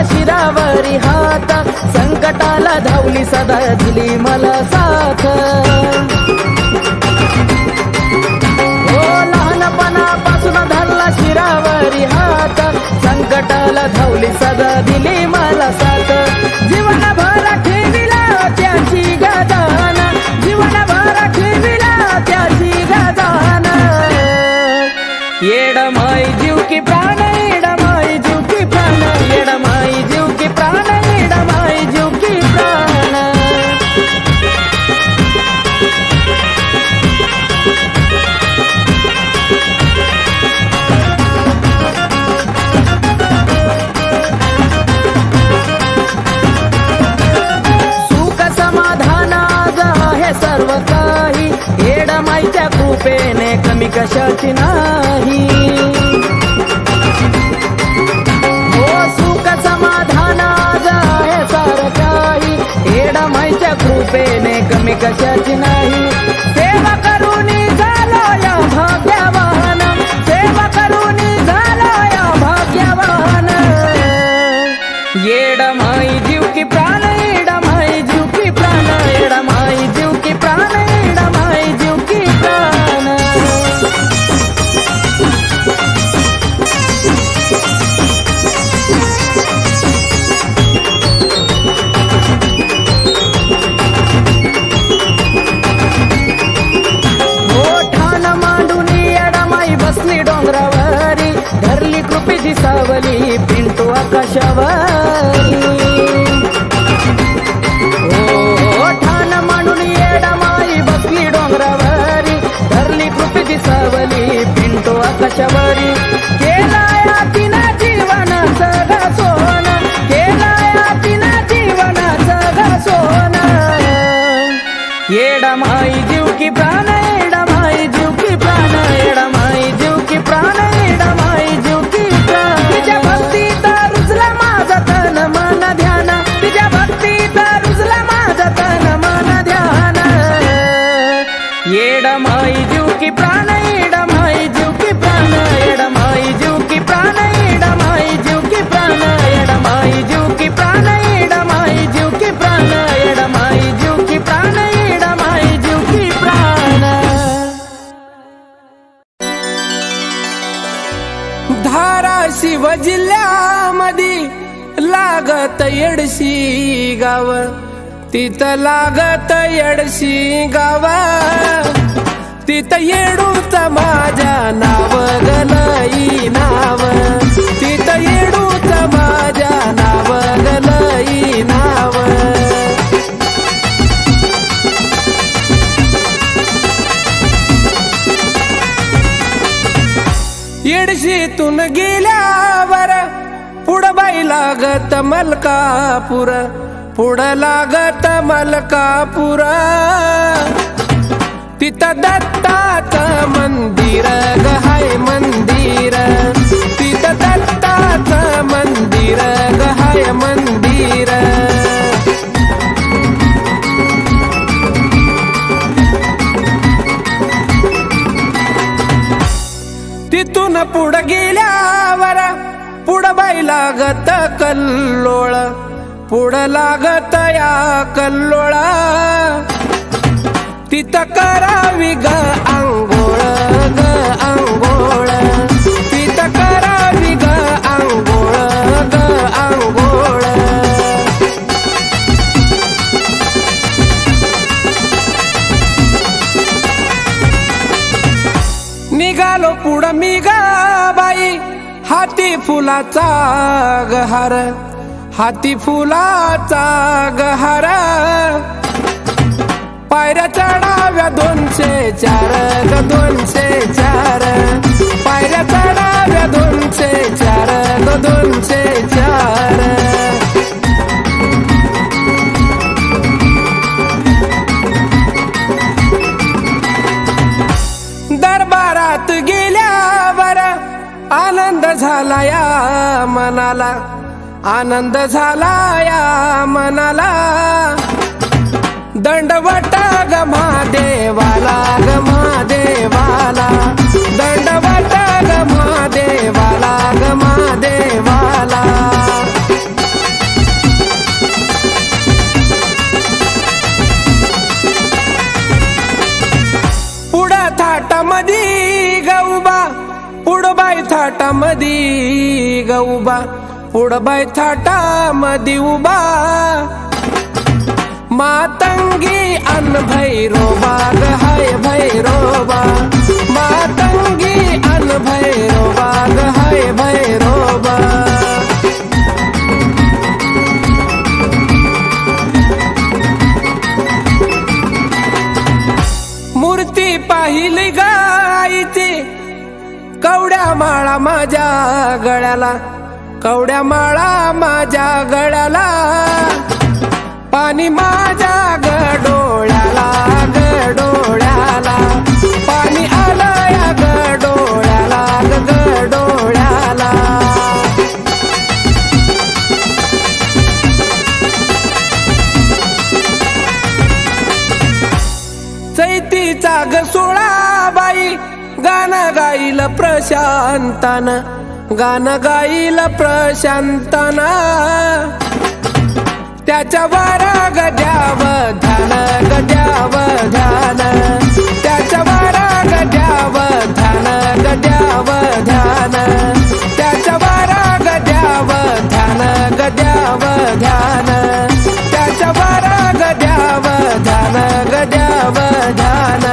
शिरावरी हात संकटाला धावली सदा दिली मला साथ हो लहानपणापासून धरला शिरावरी हात संकटाला धावली सदा दिली मला साथ जीवनभर ठेविला त्याची गजान जीवनभर ठेविला त्याची गजान येड माई जीव की प्राण येड माई जीव की प्राण येड माई जीव की प्राण येड माई जीव की प्राण सुख समाधान आज आहे सर्व काही येड माईच्या कृपेने कमी कशाची नाही कृपेने कमी कशाची नाही सेवा करूनी झालो या भाग्यवान सेवा करूनी झालो या भाग्यवान येड माई जीव की प्राण येड माई जीव की प्राण येड माई जीव की प्राण येड माई जीव की प्राण डोंगरावरी धरली कृपेची सावली पिंटू आकाशावरी ओ ठाण मांडून येडा माई बसली डोंगरावरी धरली कृपेची सावली पिंटू आकाशावरी केलाया तिना जीवनाचं ग सोन केलाया तिना जीवनाचं ग सोन येडा माई जीव की प्राण येडा माई जीव की प्राण येडा माई जीव की प्राण येडा माई जीव की प्राण तिच्या भक्तीत रुजला माझा तन मन ध्यान तिच्या भक्तीत रुजला माझा तन मन ध्यान येडा माई जीव की प्राण येडा माई जीव की प्राण येडा माई जीव की प्राण येडा माई जीव की प्राण येडा माई जीव की प्राण येडा माई जीव की प्राण येडा माई जीव की प्राण येडा माई जीव की प्राण धाराशिव जिल्ह्यामध्ये लागत येडशी गाव तिथं लागत येडशी गाव तिथं येडूच माझ्या नाव गलई नाव तिथं येडूच माझ्या नाव गलई नाव येडशीतून गेल्यावर पुढं बाई लागत मलकापूर पुढं लागत मलकापूर तिथं दत्ताचं मंदिर ग हाय मंदिर तिथं दत्ताचं मंदिर ग हाय मंदिर तिथून पुढं गेल्यावर पुढं बाई लागत कल्लोळ पुढं लागत या कल्लोळा तिथं करावी ग आंघोळ ग आंघोळ तिथं करावी पुढ मी गाबाई हाती फुलाचा गहार, हाती फुलाचा गहार. पायऱ्या चढाव्या 204 ग 204, पायऱ्या चढाव्या 204 ग 204. दरबारात गेल्यावर आनंद झाला या मनाला, आनंद झाला या मनाला. दंडवट ग महादेवाला, ग महादेवाला, दंडवट ग महादेवाला, ग महादेवाला. पुढं थाटामधी गौबा, पुढबाई थाटामधी गौबा, पुढबाई थाटामधी उभा. मातंगी अन भैरोबा ग हाय भैरोबा, मातंगी अन भैरोबा ग हाय भैरोबा. मूर्ती पाहिली गायची कवड्या माळा माझ्या गळ्याला, कवड्या माळा माझ्या गळ्याला. पाणी माझ्या गडोळ्याला, गडोळ्याला, पाणी आलं या गडोळ्याला, गडोळ्याला. चैतीचा ग सोळाबाई गाणं गाईल प्रशांतान, गाणं गाईल प्रशांतान. त्याच्यावर गद्याव ध्यान, गद्याव ध्यान, त्याच्यावर गद्याव ध्यान, गद्याव ध्यान, त्याच्यावर गद्याव ध्यान, गद्याव ध्यान, त्याच्यावर गद्याव ध्यान, गद्याव ध्यान.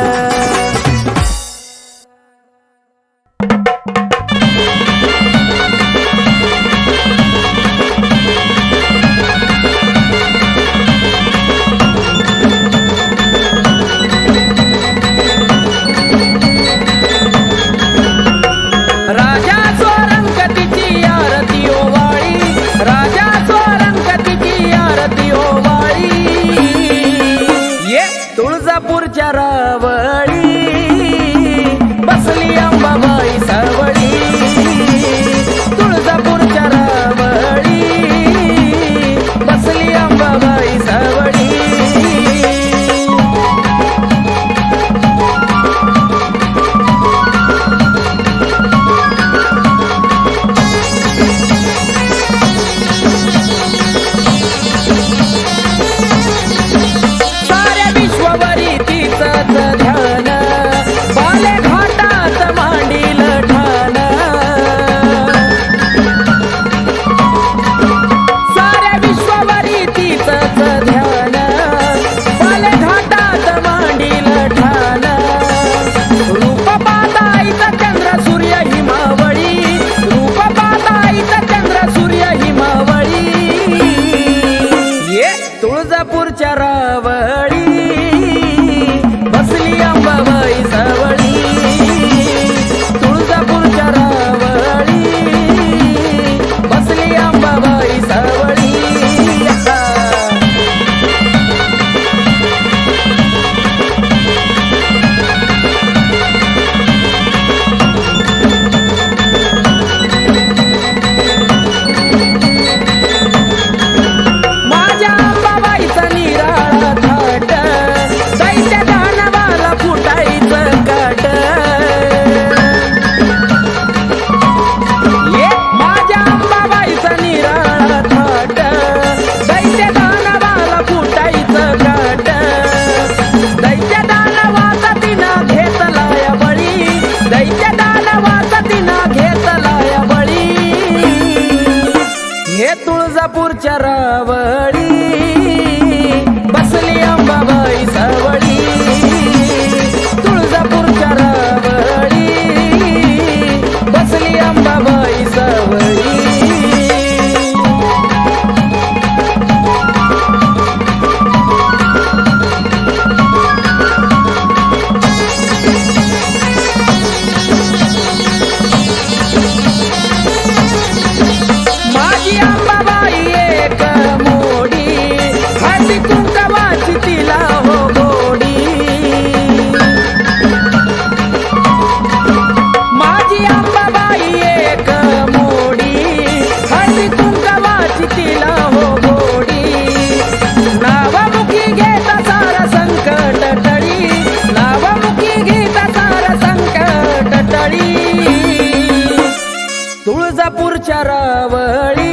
तुळजापूरच्या रावळी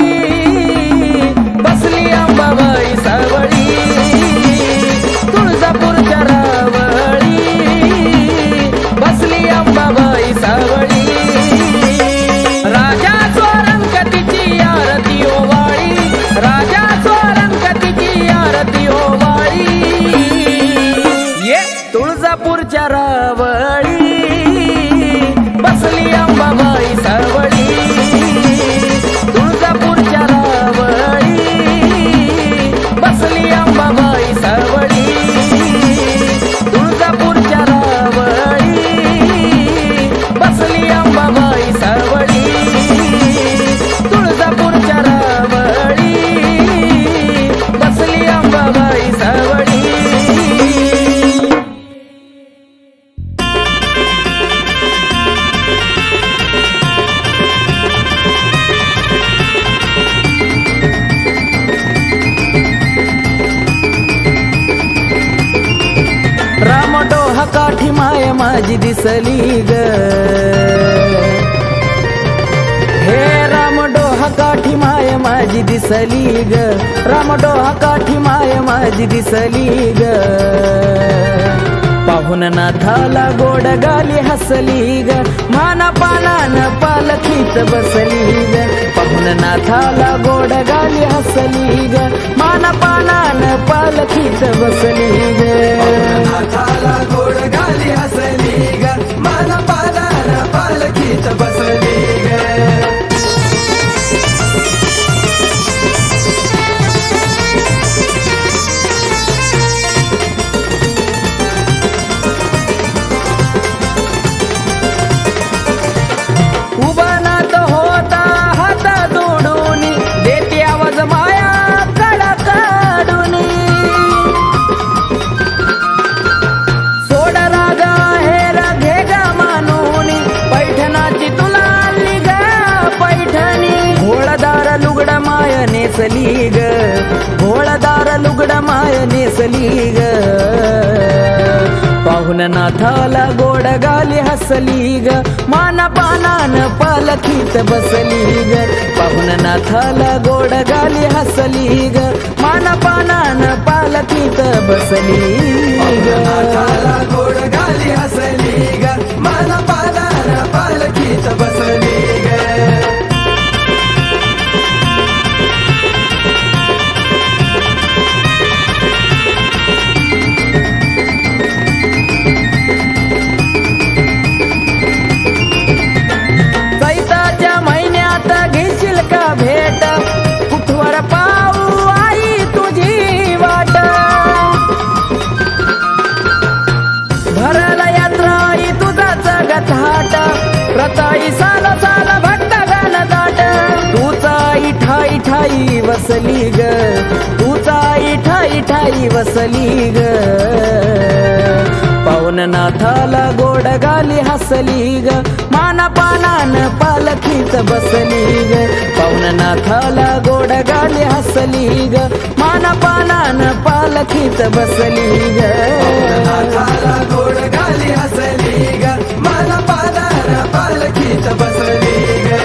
बसली अंबाबाई सावळी, तुळजापूरच्या रावळी बसली अंबाबाई सावळी. राजा स्वरंगतीची आरती ओवाळी, राजा स्वरंगतीची आरती ओवाळी. ये तुळजापूरच्या रावळी बसली अंबाबाई सावळी, तुळजापूरच्या रावळी बसली अंबाबाई सावळी, तुळजापूरच्या रावळी बसली अंबाबाई सावळी, तुळजापूरच्या रावळी बसली अंबाबाई सावळी. रामडोहा काठी माय माझी दिसली ग, हे रामडोहा काठी माय माझी दिसली ग, रामडोहा काठी माय माझी दिसली ग. पाहुन नाथाला गोड गाली हसली ग, माना पानान पालखीत बसली ग. पाहुन नाथाला गोड गाली हसली ग, माना पानान पालखीत बसली ग. नाथाला गोड गाली हसली ग, माना पानान पालखीत बसली ग. उभानात होता हात जोडून, देते आवाज माया कडा काढून. सोड रागा हेर घे ग मानून, पैठणाची तुला लिग पैठणी. घोळदार लुगड माय नेसली ग, घोळदार लुगड माय नेसली ग. पाहुन नाथाला गोड गाली हसली ग, माना पानान पालखीत बसली ग. पाहुन नाथाला गोड गाली हसली ग, माना पानान पालखीत बसली ग. नाथाला गोड गाली हसली ग, माना पानान पालखीत बसली ग. चैताच्या महिन्यात घेशील का भेट, कुठवर पाऊ आई तुझी वाट. भरला यात्रा आई तुझाच गथाट, प्रताई साल साल भक्त गण दाट. तुचा इठाई ठाई वसली ग, तुचा इठाई ठाई वसली ग. पाहुन नाथाला गोड गाली हसली ग, माना पानान पालखीत बसली ग. पाहुन नाथाला गोड गाली हसली ग, माना पानान पालखीत बसली ग. नाथाला गोड गाली हसली ग, माना पानान पालखीत बसली ग.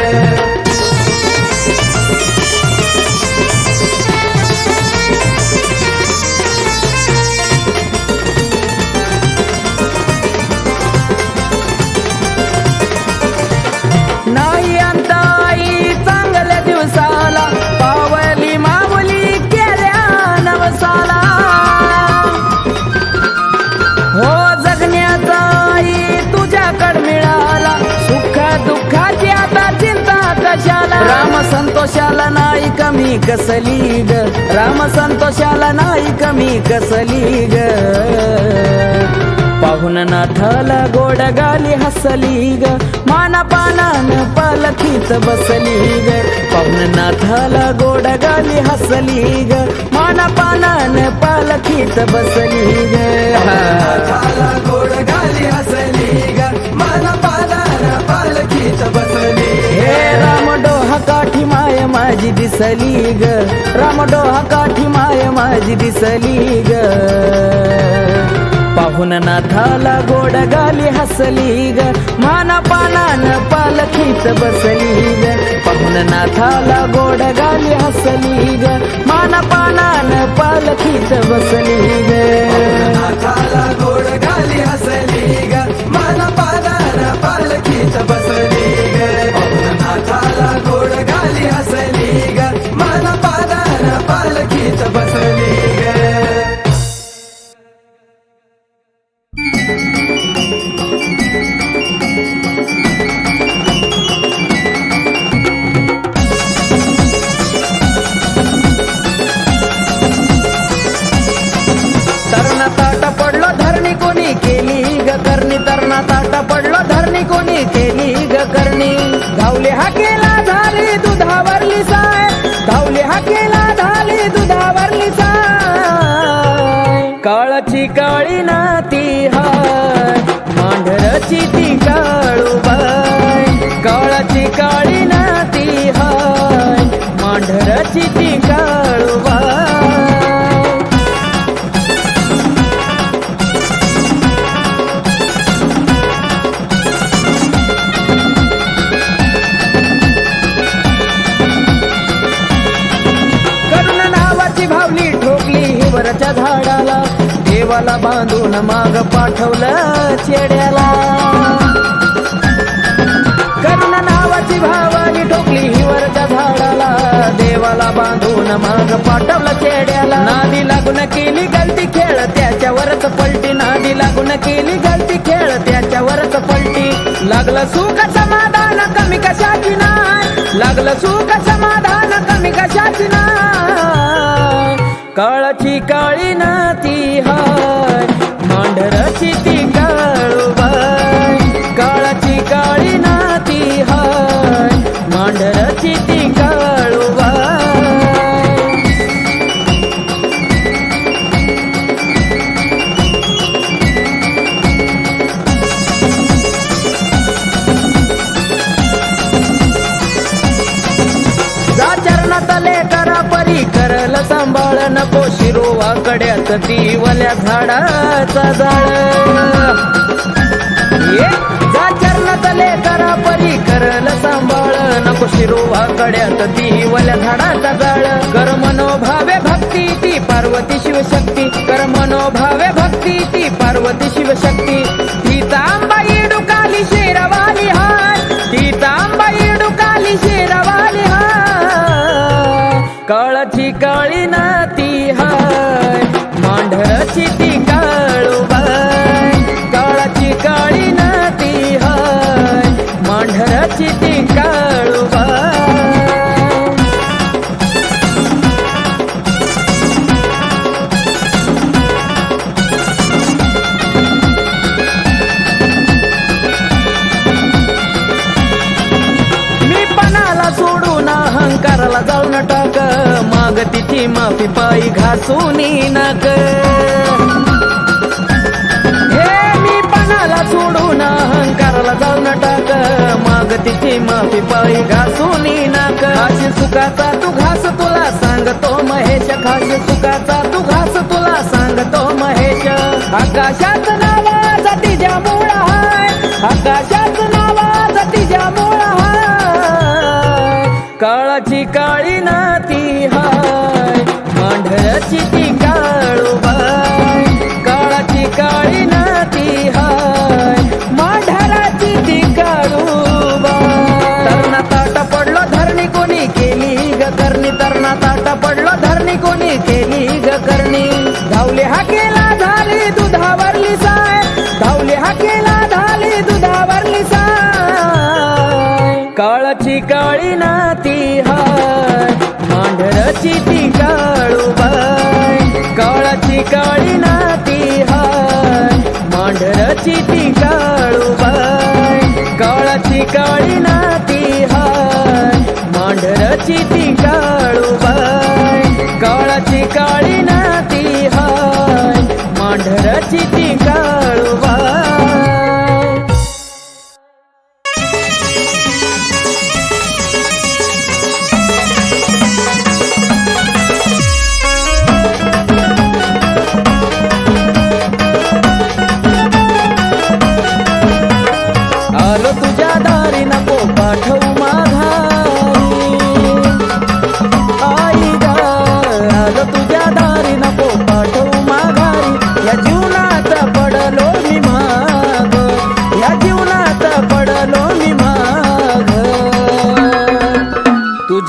नाही अंत आई चांगल्या दिवसाला, पावली माऊली केल्या नवसाला. हो जगण्याचा आई तुझ्याकड मिळाला, सुख दुःखाची आता चिंता कशाला. राम संतोषाला नाही कमी कसली ग, राम संतोषाला नाही कमी कसली ग. पाहुन नाथाला गोड गाली हसली ग, माना पानान पालखीत बसली ग. पाहुन नाथाला गोड गाली हसली ग, माना पानान पालखीत बसली ग. नाथाला गोड गाली हसली ग, माना पानान पालखीत बसली ग. हे रामडोहा काठी माय माझी दिसली ग, रामडोहा काठी माय माझी दिसली ग. पाहुन नाथाला गोड गाली हसली ग मानापानान पालखीत बसली ग पाहुन नाथाला गोड गाली हसली ग मानापानान पालखीत बसली ग नाथाला गोड गाली हसली ग मन पादार पालखीत बसली ग नाथाला गोड गाली हसली ग मन पादार पालखीत बसली ग तरणा ताट पडलो धरणी कोणी केली ग करणी तरणा ताट पडलो धरणी कोणी केली ग करणी धावले हाकेला झाली दुधावरली साय धावले हाकेला झाली दुधावरली साय काळाची काळी नाती हाय मांढरची ती काळूबाय काळाची काळी नाती हाय मांढरची ती काळूबाय भावली ठोकली हिवरच्या झाडाला देवाला बांधून माग पाठवलं चेड्याला करुण नावाची भावाली ठोकली हिवरच्या झाडाला देवाला बांधून माग पाठवलं चेड्याला नादी लागून केली गलती खेळ त्याच्यावरच पलटी नादी लागून केली गलती खेळ त्याच्यावरच पलटी लागलं सुख समाधान कमी कशाची नाही लागलं सुख समाधान कमी कशाची नाही काळाची काळी नाती हाय मांढरची ती काळूबाय काळाची काळी नाती हाय मांढरची ती काळूबाय जा चरणात लेकरा परी करल सांभाळ नको शिरोवा कड्यात ती वल्या झाडाचा जाळ जा चरणात लेकरा परी करल सांभाळ नको शिरोवा कड्यात ती वल्या झाडाचा जाळ कर मनोभावे भक्ती ती पार्वती शिवशक्ती कर मनोभावे भक्ती ती पार्वती शिवशक्ती ती तांबाई डुकाली शेरवाली हाय ती तांबाई डुकाली शेरवाली हाय काळाची काळी नाती हाय मांढरची ती काळूबाय काळाची काळी नाती हाय मांढरची ती काळूबाय सोडून अहंकाराला जाऊन टाक माग तिची माफी पायी घासून नाक हे मी पणाला सोडून अहंकाराला जाऊन टाक माग तिची माफी पायी घासून नाक खाशी सुखाचा तू घास तुला सांगतो महेश खाशी सुखाचा तू घास तुला सांगतो महेश आकाशात नावाचा तिच्या मूळ हाय आकाशात नावाचा तिच्या मूळ हाय काळाची काळी नाती हाय मांढरची ती काळूबाय काळाची काळी नाती हाय मांढराची ती काळूबाय तरणा ताटा पडलो धरणी कोणी केली ग करणी तरणा ताटा पडलो धरणी कोणी केली ग करणी धावले हाकेला झाली दुधावरली साय धावले हाकेला झाली दुधावरली साय काळाची काळी नाती हाय मांढरची ती काळूबाय काळाची काळी नाती हाय मांढरची ती काळूबाय काळाची काळी नाती हाय मांढरची ती काळूबाय काळाची काळी नाती हाय मांढरची ती काळूबाय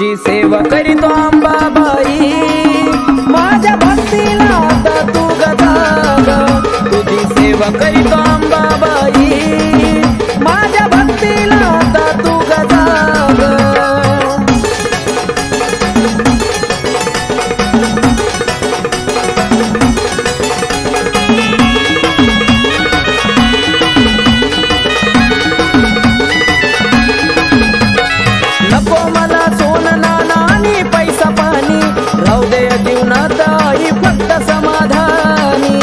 तुझी सेवा करीतो अंबाबाई, माझ्या भक्तीला आता तू गदा, तुझी सेवा करीतो अंबाबाई, माझ्या भक्तीला आता तू गदा. नको मला सोनं नाणं आणि पैसा पाणी, राहू दे जीवनात आई फक्त समाधानी.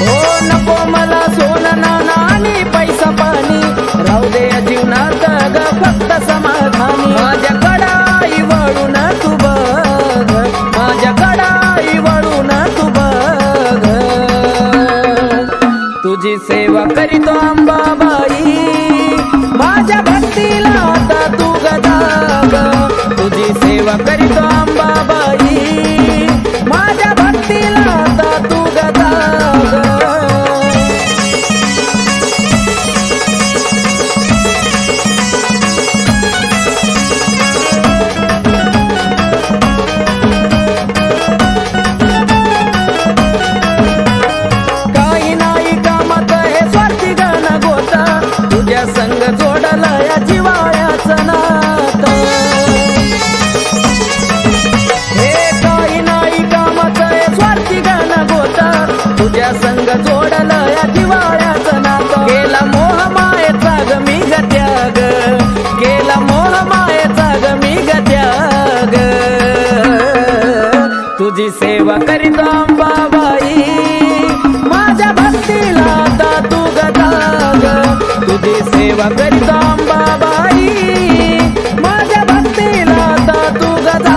हो नको मला सोनं नाणं आणि पैसा पाणी, राहू दे जीवनात ग फक्त समाधानी. माझ्याकडं आई वळून तू बघ, माझ्याकडं आई वळून तू बघ, तुझी सेवा करीतो अंबाबाई, माझ्या भक्तीला आता तू गदा, तुझी सेवा करीतो अंबाबाई, माझ्या भक्तीला आता तू गदा. काही नाही कामात हे स्वार्थी गाणं गोता, तुझ्या संग जोडला या जिवाळ्याचं नातं. हे काही नाही कामाचं हे स्वार्थी गाणं गोता, तुझ्या संग जोडला या जिवाळ्याचं नातं. केला मोह मायेचा ग मी ग त्याग, केला मोह मायेचा ग मी ग त्याग, तुझी सेवा करीतो अंबाबाई, माझ्या भक्तीला आता तू गदा, तुझी सेवा करीतो अंबाबाई, माझ्या भक्तीला आता तू गदा.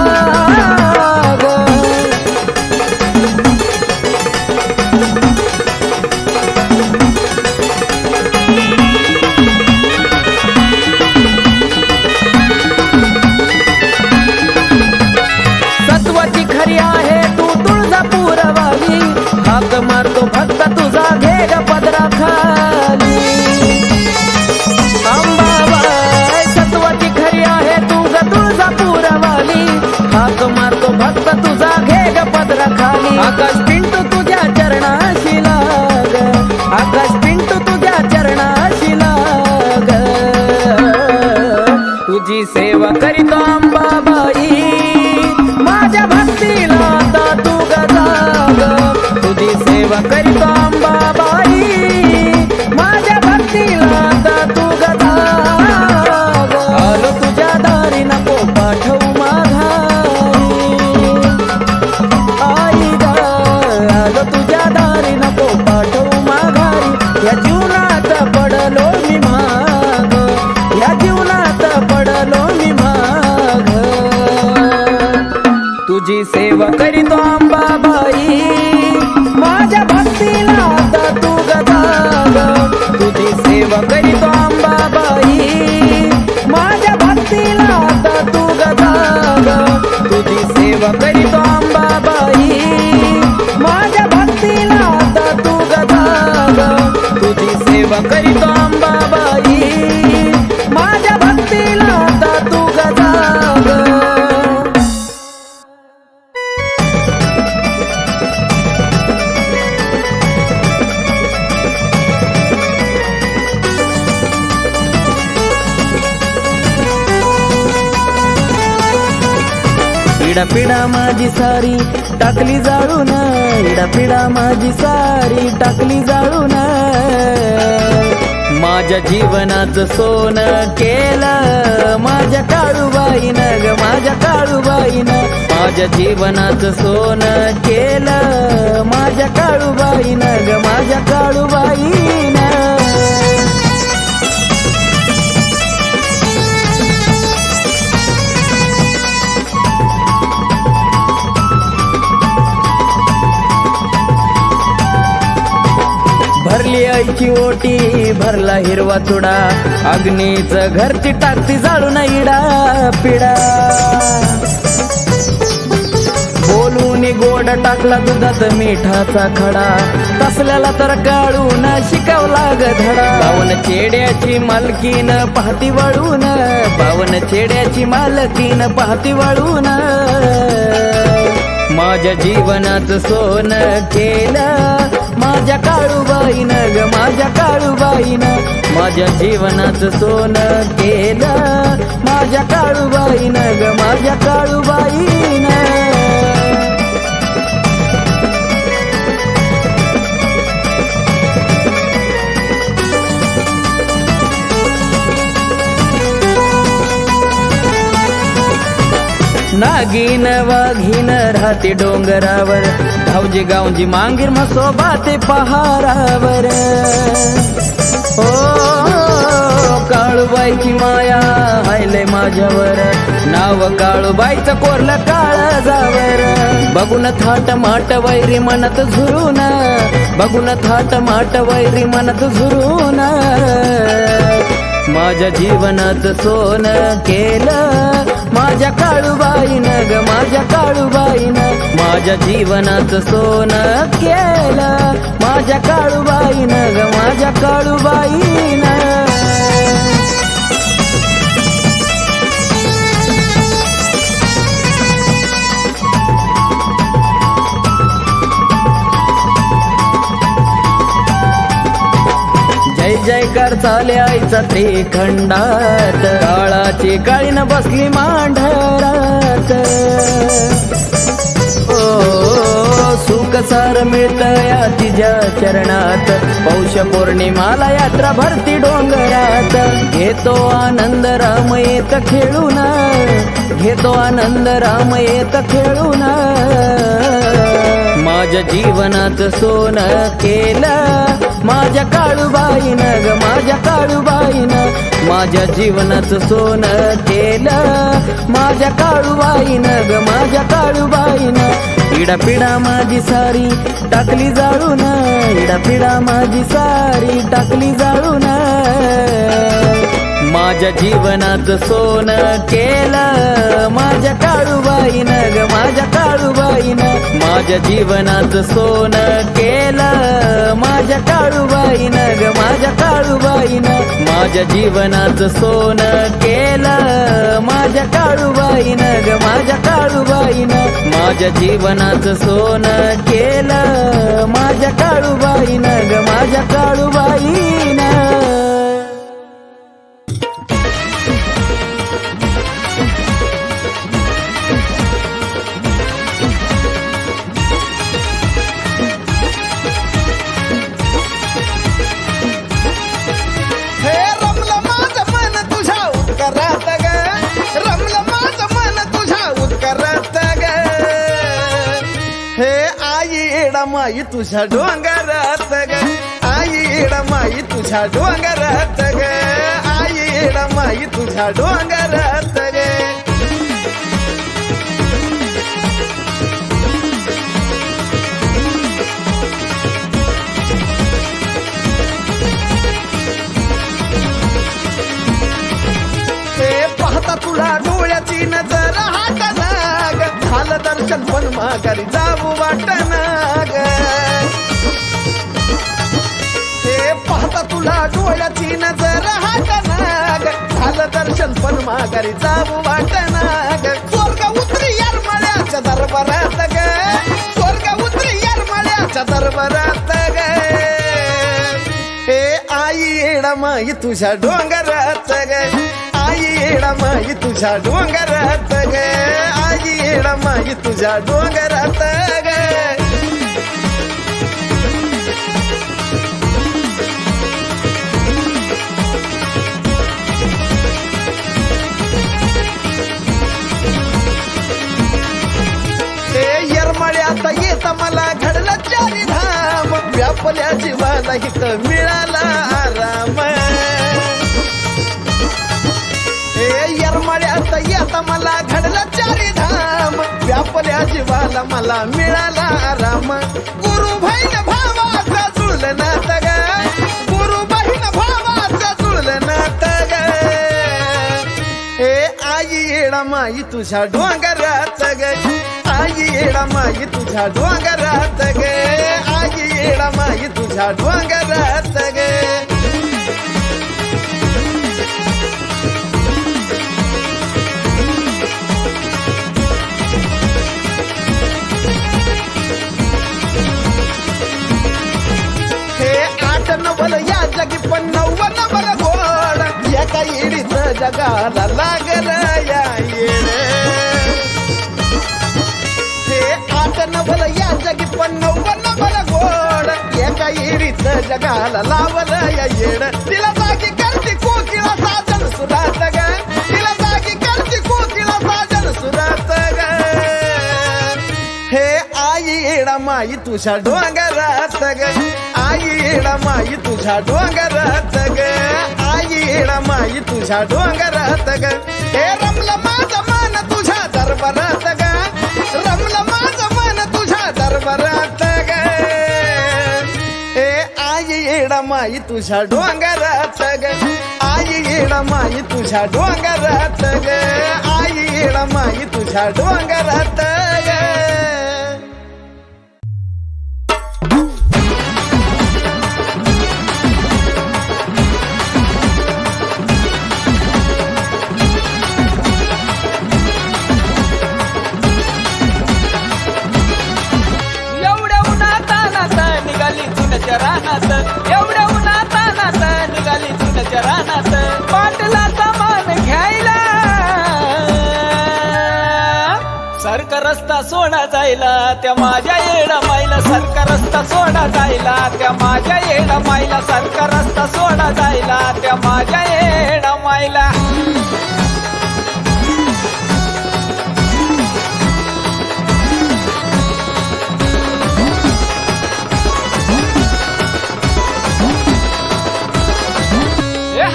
सत्वाची खरी आहे तू तुळजापूरवाली, हाक मारतो फक्त तुझा घे ग पदराखाली. अंबाबाई सत्वाची खरी आहे तू ग तुळजापूरवाली, हाक मारतो फक्त तुझा घे ग पदराखाली. आकाश पिंटू तुझ्या चरणाशी लाग, आकाश पिंटू तुझ्या चरणाशी लाग, तुझी सेवा करीतो अंबाबाई, माझ्या भक्तीला आता तू गदा, तुझी सेवा करीतो अंबाबाई, माझ्या भक्तीला आता तू गदा. आलो तुझ्या दारी नको पाठवू माघारी, आई ग आलो तुझ्या दारी नको पाठवू माघारी, या जीवनात पडलो मी माग, या जीवनात पडलो मी माग, तुझी सेवा करीतो अंबाबाई, माझ्या भक्तीला आता तू गदा, तुझी सेवा करीतो अंबाबाई, माझ्या भक्तीला आता तू गदा, तुझी सेवा करीतो अंबाबाई, माझ्या भक्तीला आता तू गदा, तुझी सेवा करीतो अंबाबाई, माझ्या भक्तीला आता तू गदा. पिढा माझी सारी टाकली जाळून, पिढा माझी सारी टाकली जाळून, माझ्या जीवनाचं सोनं केलं माझ्या काळूबाईनं ग, माझ्या काळूबाईनं, माझ्या जीवनाचं सोनं केलं माझ्या काळूबाईनं ग, माझ्या काळूबाईनं. भरली आईची ओटी, भरला हिरवा चुडा, अग्नीचं घरची टाकती जाळून इडा पिडा. बोलून गोड टाकला दुधात मिठाचा खडा, तसल्याला तर काढून शिकवला ग धडा पावन चेड्याची मालकीन पाहती वळून पावन चेड्याची मालकीन पाहती वळून माझ्या जीवनात सोन केलं माझ्या काळूबाईनं ग माझ्या काळूबाईनं माझ्या जीवनात सोन केलं माझ्या काळूबाईनं ग माझ्या काळूबाईनं नागिन वाघीन राहते डोंगरावर धावजी गावजी मांगीर म्हसोबा ते पहारावर ओ काळूबाईची माया हायले माझ्यावर नाव काळूबाईचं कोरलं काळजावर बघून थाट माट वैरी मनत झुरून बघून थाट माट वैरी मनत झुरून माझ्या जीवनात सोन केलं माझ्या काळूबाईनं ग माझ्या काळूबाईनं माझ्या जीवनात सोन केलं माझ्या काळूबाईनं ग माझ्या काळूबाईनं जय जयकार चाले आईचा त्रिखंडात काळाची काळीन बसली मांढरात ओ सुख सार मिळत या तिच्या चरणात पौष पौर्णिमाला यात्रा भरती डोंगरात घेतो आनंद राम येत खेळून घेतो आनंद राम येत खेळून माझ्या जीवनात सोन केलं माझ्या काळूबाईनं ग माझ्या काळूबाईनं माझ्या जीवनात सोन केलं माझ्या काळूबाईनं ग माझ्या काळूबाईनं इडापिडा माझी सारी टाकली जाळून इडापिडा माझी सारी टाकली जाळून माझ्या जीवनात सोन केलं माझ्या काळूबाईनं ग माझ्या काळूबाईनं माझ्या जीवनात सोन केलं माझ्या काळूबाईनं ग माझ्या काळूबाईनं माझ्या जीवनात सोन केलं माझ्या काळूबाईनं ग माझ्या काळूबाईनं माझ्या जीवनात सोन केलं माझ्या काळूबाईनं ग माझ्या काळूबाईनं माई तुझ्या डोंगरात ग आई माई तुझ्या डोंगरात ग आई माई तुझ्या डोंगरात ग पाहता तुला डोळ्याची नजर हाटनाग झालं दर्शन पण माघारी जाऊ वाटनाग ते पाहता तुला डोळ्याची नजर हाटनाग झालं दर्शन पण माघारी जाऊ वाटनाग स्वर्ग उतरी यार मळ्याच्या दरबारात ग स्वर्ग उतरी यार मळ्याच्या दरबारात ग हे आई माई तुझ्या डोंगरात ग आई माई तुझ्या डोंगरात ग आई माई तुझ्या डोंगरात ग ते येरमळ्यात येत मला घडलं चारी धाम व्यापल्या जीवाला इथं मिळाला आराम येरमळ्यात येत मला घडलं चारी धाम व्यापल्या जीवाला मला मिळाला आराम गुरु बहीण भावाचा जुळलं नात ग गुरु बहीण भावाचा जुळलं नात ग हे आई माई तुझ्या डोंगरात ग आई माई तुझ्या डोंगरात ग आई येडा माई तुझ्या डोंगरात ग हे आठ नवल या जगी पण नव्वद नवल गोड एका येडीच जगाला लागल या येड हे आठ नवल या जगी पण नव्वद नवल गोड एका येडीच जगाला लावल या येड तिला जागी करते कोकिळा साजन सुरात ग तिला जागी करते कोकिळा साजन सुरात ग हे आई येडा माई तुझ्या डोंगरात ग आई येडा माई तुझ्या डोंगरात ग आई येडा माई तुझ्या डोंगरात ग हे रमलं माझं मन तुझ्या दरबारात ग रमलं माझं मन तुझ्या दरबारात ग हे आई येडा माई तुझ्या डोंगरात ग आई येडा माई तुझ्या डोंगरात ग आई येडा माई तुझ्या डोंगरात ग एवढ्या उन्हातानात निघाली चुन्याच्या रानात एवढ्या उन्हातानात निघाली चुन्याच्या रानात पाटलाचा मान घ्यायला सरका रस्ता सोडा जायला त्या माझ्या येडा माईला सरका रस्ता सोडा जायला त्या माझ्या येडा माईला सरका रस्ता सोडा जायला त्या माझ्या येडा माईला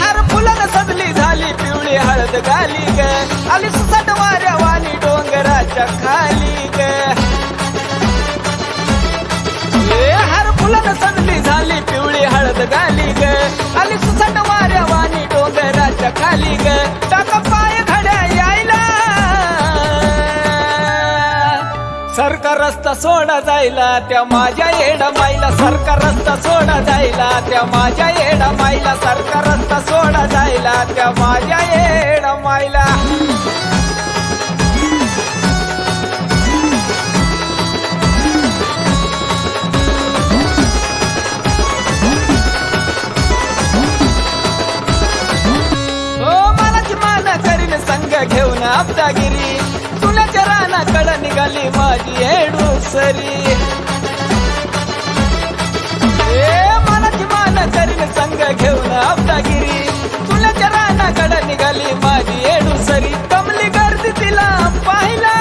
हर फुलानं सजली झाली पिवळी हळद गाली ग आली सुसाट वाऱ्या वाणी डोंगराच्या खाली ग हर फुलानं सजली झाली पिवळी हळद गाली ग आली सुसाट वाऱ्या वाणी डोंगराच्या खाली ग टाका पाय घड्या यायला सरका रस्ता सोडा जायला त्या माझ्या येडा माईला सरका रस्ता सोडा जायला त्या माझ्या येडा माईला सरका रस्ता सोडा जायला त्या माझ्या येडा माईला ओ मलाची मान करीन संग घेऊन आपदागिरी तुलाच्या रानाकडं निघाली माझी येडूसरी मनाची मान करीन संग घेऊन आपदागिरी तुलाच्या रानाकडं निघाली माझी येडूसरी कमली गर्दी तिला पाहिला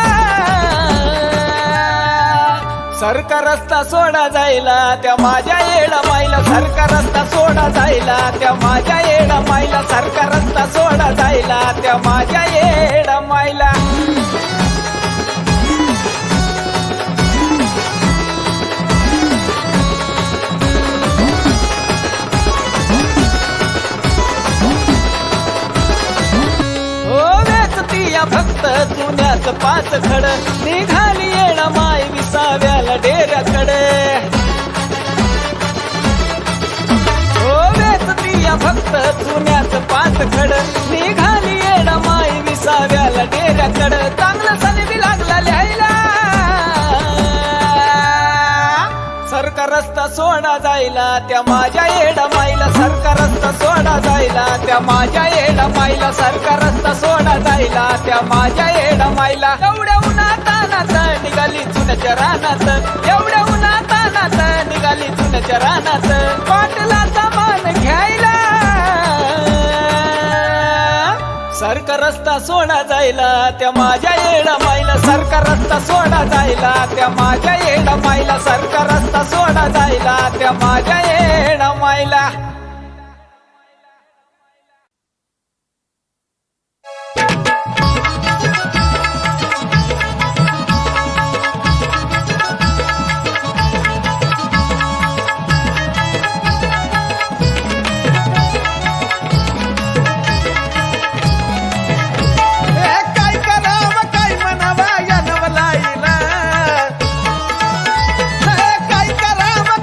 सरका रस्ता सोडा जायला त्या माझ्या येडा माईला सरका रस्ता सोडा जायला त्या माझ्या येडा माईला सरका रस्ता सोडा जायला त्या माझ्या येडा माईला फक्त चुन्याच पाच खड निघाली येणा माय विसाव्याला डेऱ्याकडे हो वेचतीया फक्त चुन्याच पाच खड निघाली येणा माय विसाव्याला डेऱ्याकडे चांगलं सनबी लागला लिहायला सरका रस्ता सोडा जायला त्या माझ्या येडा माईला सरका रस्ता सोडा जायला त्या माझ्या येडा माईला सरका रस्ता सोडा जायला त्या माझ्या येडा माईला एवढ्या उन्हातानात निघाली चुन्याच्या रानात एवढ्या उन्हातानात निघाली चुन्याच्या रानात पाटलाचा मान घ्यायला सरका रस्ता सोडा जायला त्या माझ्या येडा माईला सरका रस्ता सोडा जायला त्या माझ्या येडा माईला सरका रस्ता सोडा जायला त्या माझ्या येडा माईला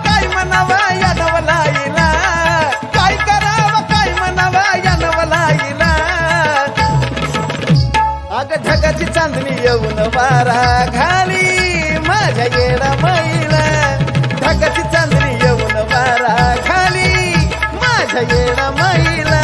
काय चांदणी येऊन वारा घाली माझ्या येडा मैला ढगाची चांदणी येऊन वारा घाली माझ्या येडा मैला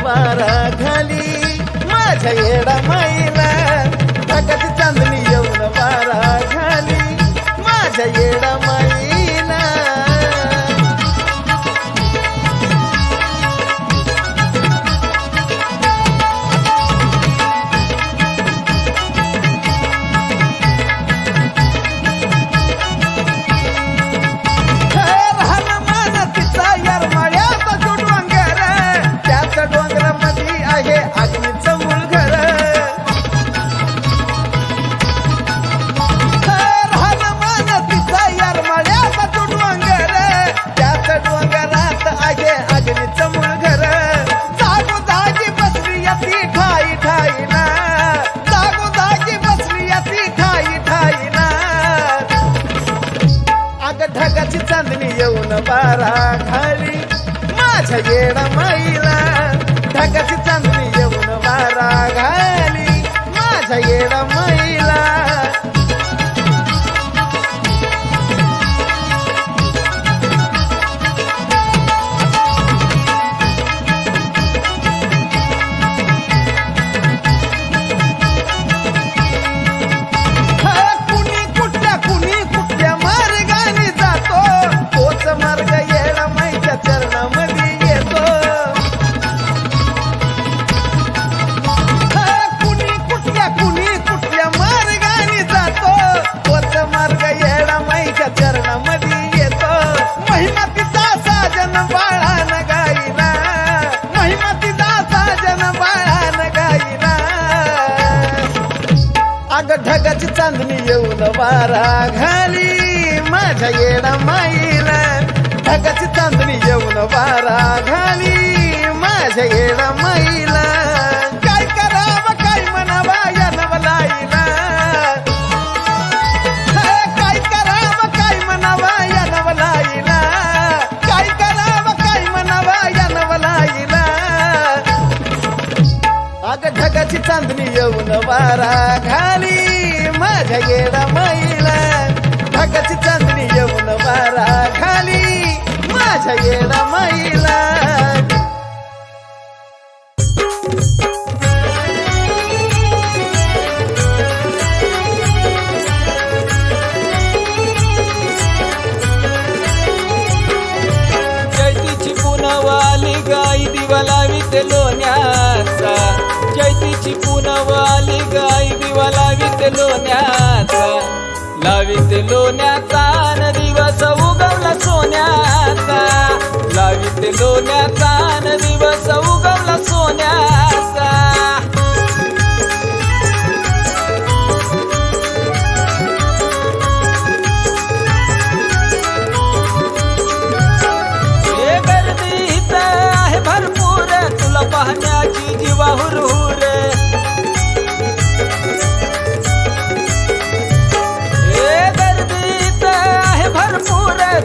वारा घाली माझ्या येडा मैला ढगाची चांदणी येऊन वारा घाली माझ्या येडा मैला ढगाची चांदणी येऊन वारा घाली माझ्या येडा मैला ढगाची चांदणी येऊन वारा घाली माझ्या येडा मैला ढगाची चांदणी येऊन वारा घाली माझ्या येडा मैला ढगाची चांदणी येऊन वारा घाली माझ्या येडा मैला काय करावं काय म्हणावा या नवलाईला काय करावं काय म्हणावा या नवलाईला काय करावं काय म्हणावा या नवलाईला अग ढगाची चांदणी येऊन वारा घाली माझ्या येडा मैला ढगाची चांदणी येऊन वारा घाली माझ्या येडा मैला चैतीची पुनवाली गाई दिवा लावीत लोण्याचा चैतीची पुनवाली गाई दिवा लावीत लोण्याचा लावीत लोण्याचा न दिवस उगवला सोन्याचा लावीत लोण्याचा न दिवस उगवला सोन्याचा हे गर्दीत आहे भरपूर तुला पाहण्याची जीवा हुरहुर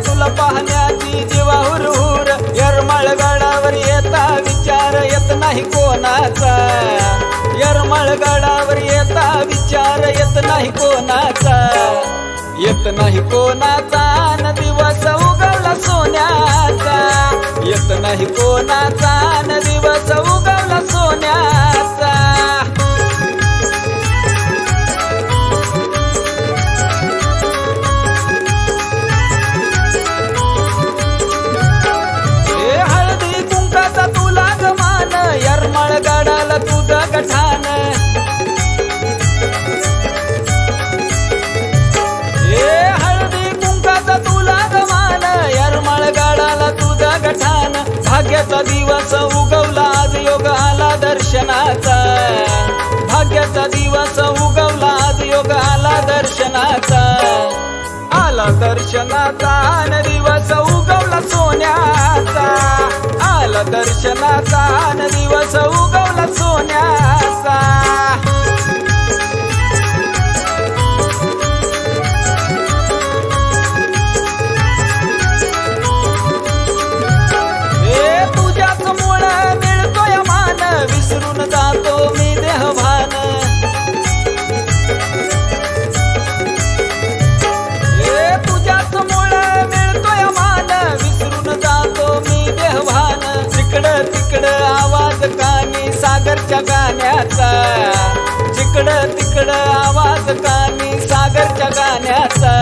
तुला पाहण्याची जीवा हुरहुर यरमाळगडावर येता विचार येत नाही कोणाचा यरमाळगडावर येता विचार येत नाही कोणाचा येत नाही कोणाचा न दिवस उगवला सोन्याचा येत नाही कोणाचा न दिवस उगवला सोन्याचा यरमाळगडाला तुझं गठान भाग्याचा दिवस उगवला आज योग आला दर्शनाचा भाग्याचा दिवस उगवला आज योग आला दर्शनाचा आला दर्शनाचा न दिवस उगवला सोन्याचा आला दर्शनाचा न दिवस उगवला सोन्याचा तुझ्याच मुळे मिळतोय मान विसरून जातो मी देहभान तुझ्याच मुळे मिळतोय मान विसरून जातो मी देहभान जिकडं तिकडं आवाज कानी सागरच्या गाण्याचा जिकडं तिकडं आवाज कानी सागरच्या गाण्याचा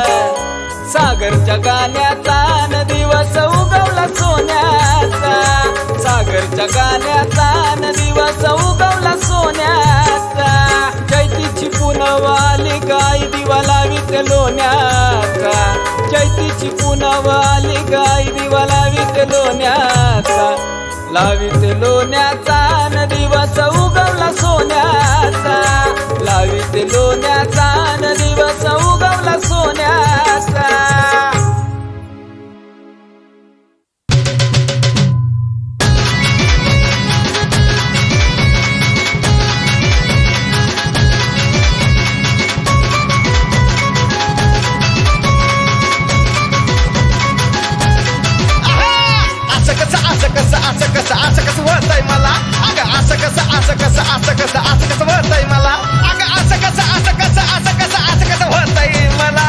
सागरच्या गाण्याचा न दिवस उगवला सोन्याचा सागरच्या गाण्याचा न दिवस उगवला सोन्याचा चैतीची पुनव आली गाय दिवा लावीत लोण्याचा चैतीची पुनव आली गाय दिवा लावीत लोण्याचा लावीत लोण्याचा न दिवस उगवला सोन्याचा लावीत लोण्याचा न दिवस उगवला सोन्याचा असं कसं वळतंय मला अगं असं कसं वळतंय मला अगं असं कसं वळतंय मला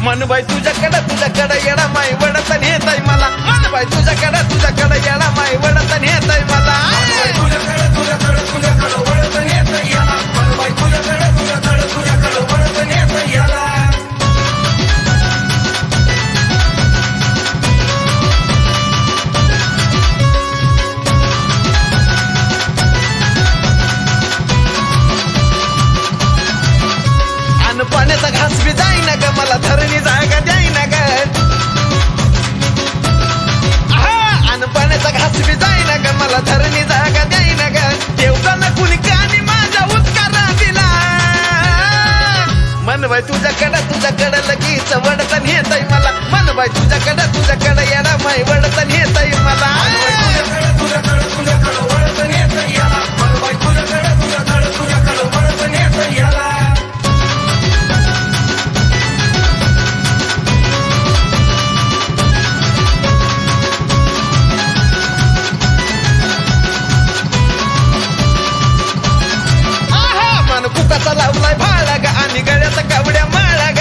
मनबाई तुझ्याकडं येडा माई वडत नेतय मला मनबाई तुझ्याकडं येडा माई वडत नेतय मला वडत नेतय याला मनबाई तुझ्याकडं वडत नेतय याला पाण्याचा घास बी जाईना ग मला धरणी जागा द्यायना ग आणि पाण्याचा घास बी जाईना ग मला धरणी जागा द्यायना ग देवताना कुणी कानी माझा उत्कार दिला मनबाई तुझ्याकडं लगीच वडतन येतय मला मनबाई तुझ्याकडं येडा माई वडतन येतय मला तुझ्याकडं वडतन येतय याला मनबाई तुझ्याकडं वडतन येतय याला कुकाचा लावलाय भाळा ग आणि गळ्याचा कावड्या माळा ग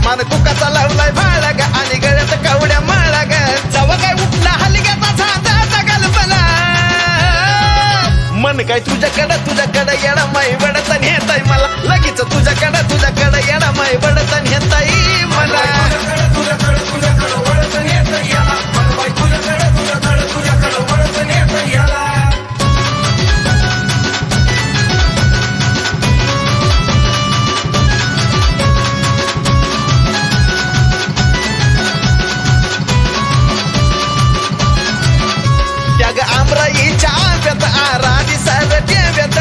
मान कुकाचा लावलाय भाळा ग आणि गळ्याचा कावड्या माळा ग जवा काय उठला हलग्याचा झांजा गलबला मन काय तुझ्याकडं येडा माई वडतन येतय मला लगेच तुझ्याकडं येडा माई वडतन येतय मला तुझ्याकडं वडतन येतय याला तुझ्याकडं वडतन येतय याला त्याग आमराईच्या आंब्यात आराधी सरट्याव्यात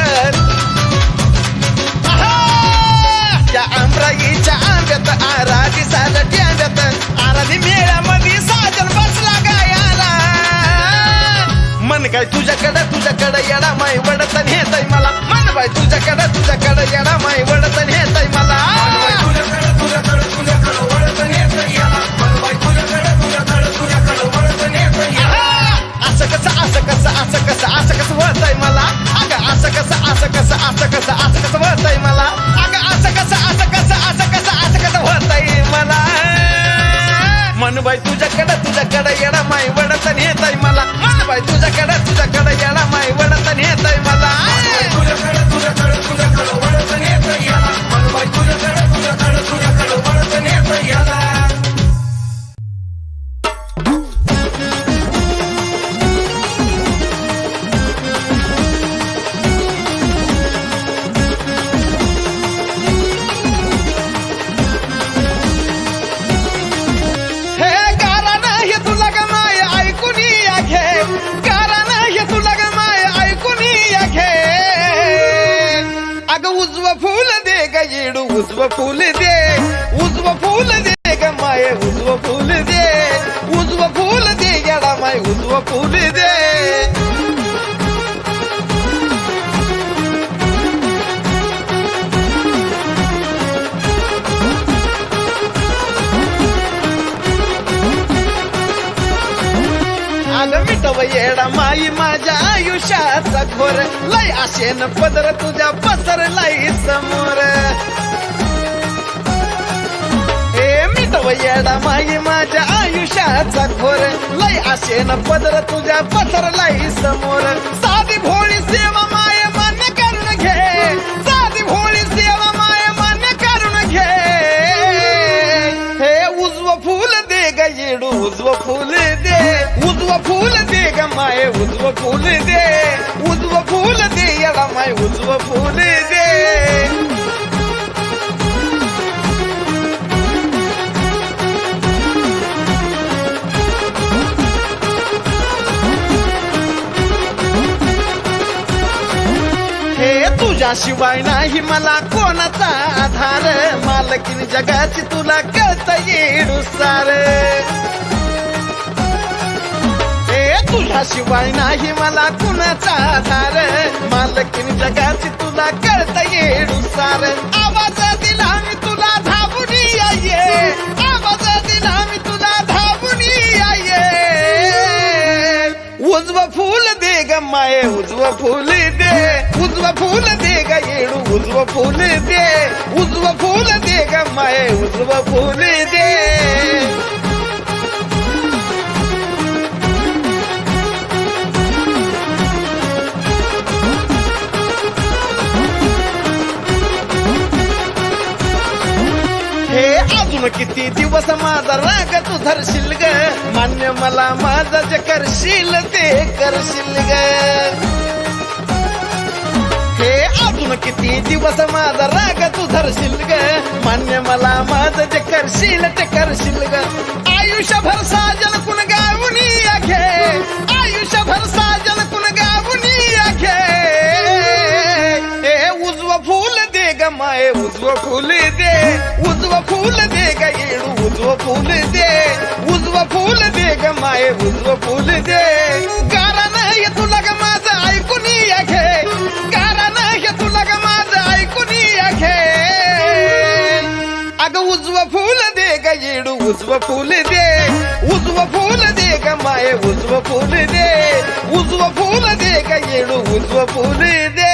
त्या आमराईच्या आंब्यात आराधी सरट्याव्यात आराधी मेळ्यामध्ये साजन बसला गायाला मन काय तुझ्याकडं येडा माई वडतन येतय मला मन बाई तुझ्याकडं येडा माई वडतन येतय मला तुझ्याकडं वडतन येतय याला मन बाई तुझ्याकडं वडतन येतय याला असं कसं वळतंय मला अगं असं कसं वळतंय मला अगं असं कसं वळतंय मला मनबाई तुझ्याकडं येडा माई वडतन येतय मला मनबाई तुझ्याकडं येडा माई वडतन येतय मला तुझ्याकडं वडतन येतय याला मनबाई तुझ्याकडं वडतन येतय याला हे येडू उजव फुल दे उजव फुल दे ग माये उजव फुल दे उजव फुल दे येडा माय उजव फुल दे आलं मिटव येडा माई माझ्या आयुष्याचा घोर लय आशेन पदर तुझ्या पसरलाई समोर हे मिटव येडा माई माझ्या आयुष्याचा घोर लय आशेन पदर तुझ्या पसरलाई समोर साधी भोळी सेवा माय मान्य करून घे साधी भोळी सेवा माय मान्य करून घे हे उजव फुल दे ग येडू उजव फुल दे उजव फुल दे ग माय उजव फुल दे उजव फुल दे येडा माय उजव फुल दे हे तुझ्याशिवाय नाही मला कोणाचा आधार मालकीन जगाची तुला कळत येडू सार तुझ्याशिवाय नाही मला कुणाचा आधार मालकीन जगाची तुला कळत येडू सार आवाज दिला मी तुला धावून ये आवाज दिला मी तुला धावून ये उजव फुल दे ग माये उजव फुल दे उजव फुल दे ग येडू उजव फुल दे उजव फुल दे ग माये उजव फुल दे हे अजून किती दिवस माझा राग तू धरशील ग मान्य मला माझा जे करशील ते करशील ग हे अजून किती दिवस माझा राग तू धरशील ग मान्य मला माझं जे करशील ते करशील ग आयुष्यभर साजन कुण गावून घे आयुष्यभर साजन कुण गावून घे हे उजव फुल दे ग माये उजव फुल दे उजव फुल दे ग येडू उजव फुल दे उजव फुल दे ग माये उजव फुल दे गारा नाही तुला ग माझं ऐकून घे गारा नाही तुला ग माझं ऐकून घे अगं उजव फुल दे ग येडू उजव फुल दे उजव फुल दे ग माये उजव फुल दे उजव फुल दे ग येडू उजव फुल दे